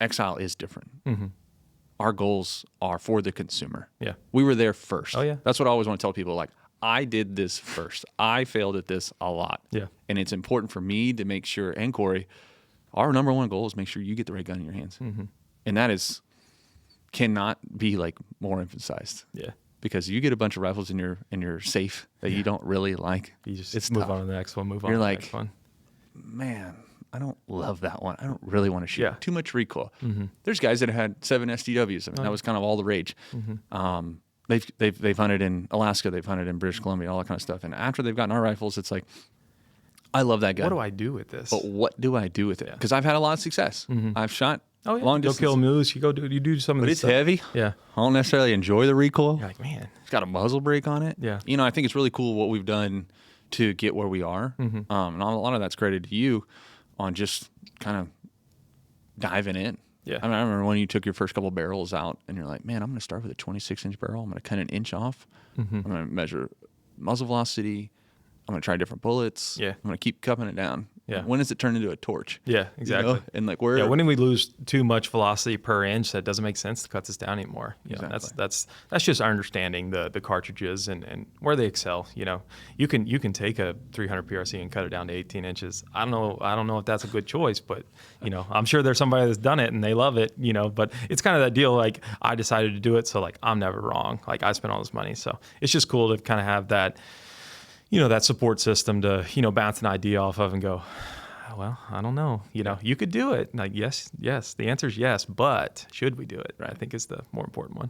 Exile is different. Mm-hmm. Our goals are for the consumer. Yeah. We were there first. Oh, yeah. That's what I always want to tell people. Like, I did this first. I failed at this a lot. Yeah. And it's important for me to make sure, and Corey, our number one goal is make sure you get the right gun in your hands. Mm-hmm. And that cannot be like more emphasized. Yeah. Because you get a bunch of rifles in your safe that you don't really like. You just it's move tough. on to the next one, move on You're to the like, next one. Man, I don't love that one. I don't really want to shoot. Yeah. Too much recoil. Mm-hmm. There's guys that had 7 SDWs. I mean, that was kind of all the rage. Mm-hmm. They've hunted in Alaska. They've hunted in British Columbia, all that kind of stuff. And after they've gotten our rifles, it's like, I love that gun. What do I do with this? But what do I do with it? Because I've had a lot of success. I've shot long Go distance. kill a moose. You do some of But this it's stuff. heavy. Yeah. I don't necessarily enjoy the recoil. You're like, man. It's got a muzzle brake on it. Yeah. You know, I think it's really cool what we've done to get where we are. And a lot of that's credited to you on just kind of diving in. Yeah. I mean, I remember when you took your first couple barrels out and you're like, man, I'm going to start with a 26-inch barrel. I'm going to cut an inch off. I'm going to measure muzzle velocity. I'm going to try different bullets. Yeah. I'm going to keep cupping it down. Yeah. When does it turn into a torch? Yeah, exactly. You know? And like where? Yeah, when do we lose too much velocity per inch? That doesn't make sense to cut this down anymore. You know, Exactly. that's just our understanding the cartridges and where they excel. You know, you can take a 300 PRC and cut it down to 18 inches. I don't know if that's a good choice, but you know, I'm sure there's somebody that's done it and they love it. You know, but it's kind of that deal. Like I decided to do it, so like I'm never wrong. Like I spent all this money, so it's just cool to kind of have that, you know, that support system to, you know, bounce an idea off of and go, well, I don't know. You know, you could do it. Like, yes. The answer is yes, but should we do it? I think is the more important one.